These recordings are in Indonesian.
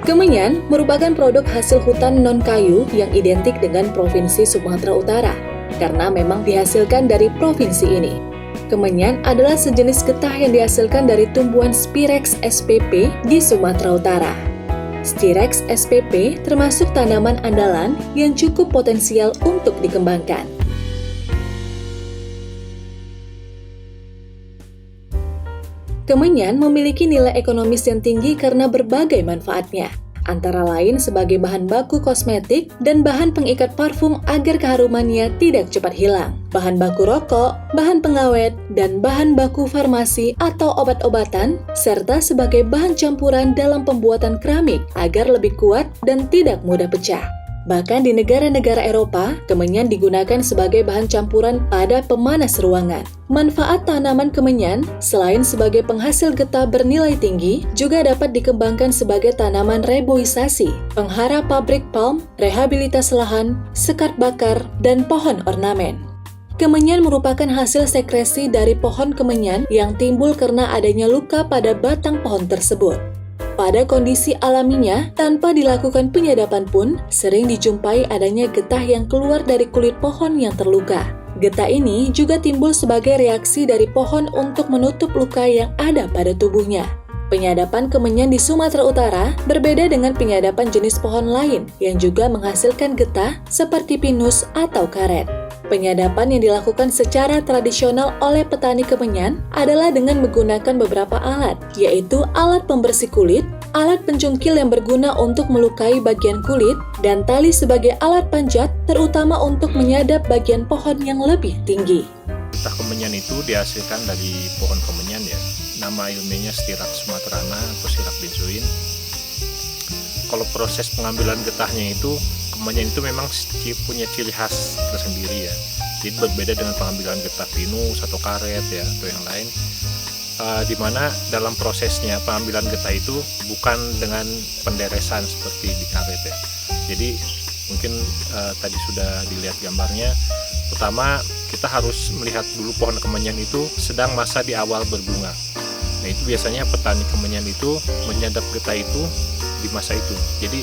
Kemenyan merupakan produk hasil hutan non-kayu yang identik dengan Provinsi Sumatera Utara, karena memang dihasilkan dari provinsi ini. Kemenyan adalah sejenis getah yang dihasilkan dari tumbuhan Spirex spp di Sumatera Utara. Spirex spp termasuk tanaman andalan yang cukup potensial untuk dikembangkan. Kemenyan memiliki nilai ekonomis yang tinggi karena berbagai manfaatnya, antara lain sebagai bahan baku kosmetik dan bahan pengikat parfum agar keharumannya tidak cepat hilang, bahan baku rokok, bahan pengawet, dan bahan baku farmasi atau obat-obatan, serta sebagai bahan campuran dalam pembuatan keramik agar lebih kuat dan tidak mudah pecah. Bahkan di negara-negara Eropa, kemenyan digunakan sebagai bahan campuran pada pemanas ruangan. Manfaat tanaman kemenyan, selain sebagai penghasil getah bernilai tinggi, juga dapat dikembangkan sebagai tanaman reboisasi, penghara pabrik palm, rehabilitas lahan, sekat bakar, dan pohon ornamen. Kemenyan merupakan hasil sekresi dari pohon kemenyan yang timbul karena adanya luka pada batang pohon tersebut. Pada kondisi alaminya, tanpa dilakukan penyadapan pun, sering dijumpai adanya getah yang keluar dari kulit pohon yang terluka. Getah ini juga timbul sebagai reaksi dari pohon untuk menutup luka yang ada pada tubuhnya. Penyadapan kemenyan di Sumatera Utara berbeda dengan penyadapan jenis pohon lain yang juga menghasilkan getah seperti pinus atau karet. Penyadapan yang dilakukan secara tradisional oleh petani kemenyan adalah dengan menggunakan beberapa alat, yaitu alat pembersih kulit, alat pencungkil yang berguna untuk melukai bagian kulit, dan tali sebagai alat panjat, terutama untuk menyadap bagian pohon yang lebih tinggi. Getah kemenyan itu dihasilkan dari pohon kemenyan ya. Nama ilmiahnya Styrax sumaterana atau Styrax benzoin. Kalau proses pengambilan getahnya itu, kemenyan itu memang punya ciri khas tersendiri ya. Jadi berbeda dengan pengambilan getah pinus atau karet ya atau yang lain. Di mana dalam prosesnya pengambilan getah itu bukan dengan penderesan seperti di karet ya. Jadi mungkin tadi sudah dilihat gambarnya. Pertama kita harus melihat dulu pohon kemenyan itu sedang masa di awal berbunga. Nah itu biasanya petani kemenyan itu menyadap getah itu di masa itu. Jadi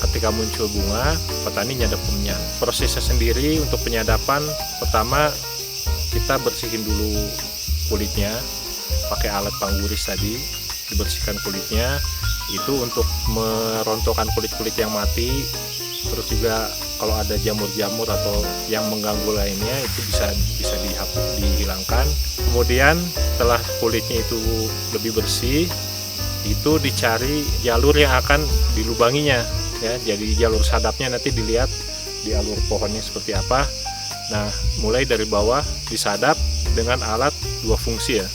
ketika muncul bunga, petani nyadap kemenyan. Prosesnya sendiri untuk penyadapan, pertama kita bersihin dulu kulitnya pakai alat pangguris tadi, dibersihkan kulitnya itu untuk merontokkan kulit-kulit yang mati. Terus juga kalau ada jamur-jamur atau yang mengganggu lainnya itu bisa dihilangkan. Kemudian setelah kulitnya itu lebih bersih, itu dicari jalur yang akan dilubanginya ya. Jadi jalur sadapnya nanti dilihat di alur pohonnya seperti apa. Nah, mulai dari bawah disadap dengan alat dua fungsi ya.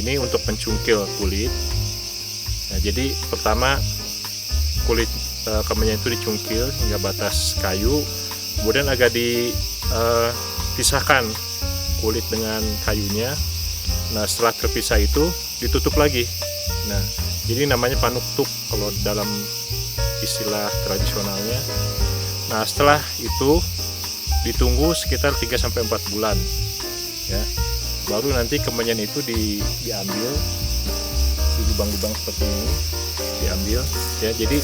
Ini untuk mencungkil kulit. Nah, jadi pertama kulit kemenyan itu dicungkil hingga batas kayu, kemudian agak dipisahkan kulit dengan kayunya. Nah, setelah terpisah itu ditutup lagi. Nah, jadi namanya panutup kalau dalam istilah tradisionalnya. Nah, setelah itu ditunggu sekitar 3-4 bulan ya. Baru nanti kemenyan itu diambil di lubang-lubang seperti ini, diambil ya. Jadi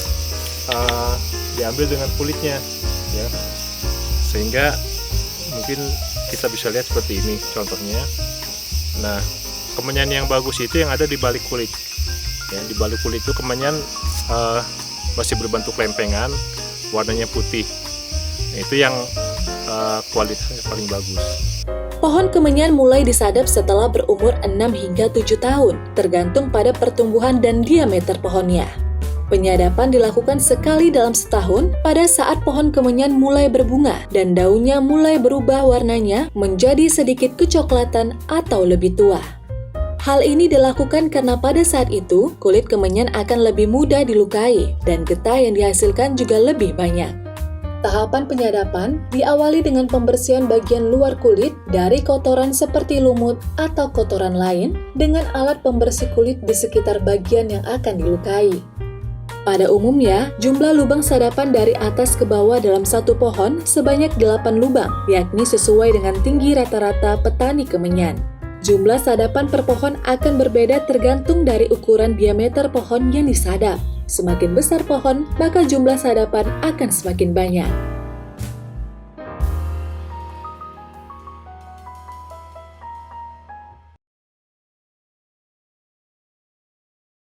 diambil dengan kulitnya ya, sehingga mungkin kita bisa lihat seperti ini contohnya. Nah, kemenyan yang bagus itu yang ada di balik kulit ya. Di balik kulit itu kemenyan masih berbentuk lempengan, warnanya putih. Nah, itu yang kualitasnya paling bagus. Pohon kemenyan mulai disadap setelah berumur 6 hingga 7 tahun, tergantung pada pertumbuhan dan diameter pohonnya. Penyadapan dilakukan sekali dalam setahun pada saat pohon kemenyan mulai berbunga dan daunnya mulai berubah warnanya menjadi sedikit kecoklatan atau lebih tua. Hal ini dilakukan karena pada saat itu kulit kemenyan akan lebih mudah dilukai dan getah yang dihasilkan juga lebih banyak. Tahapan penyadapan diawali dengan pembersihan bagian luar kulit dari kotoran seperti lumut atau kotoran lain dengan alat pembersih kulit di sekitar bagian yang akan dilukai. Pada umumnya, jumlah lubang sadapan dari atas ke bawah dalam satu pohon sebanyak 8 lubang, yakni sesuai dengan tinggi rata-rata petani kemenyan. Jumlah sadapan per pohon akan berbeda tergantung dari ukuran diameter pohon yang disadap. Semakin besar pohon, maka jumlah sadapan akan semakin banyak.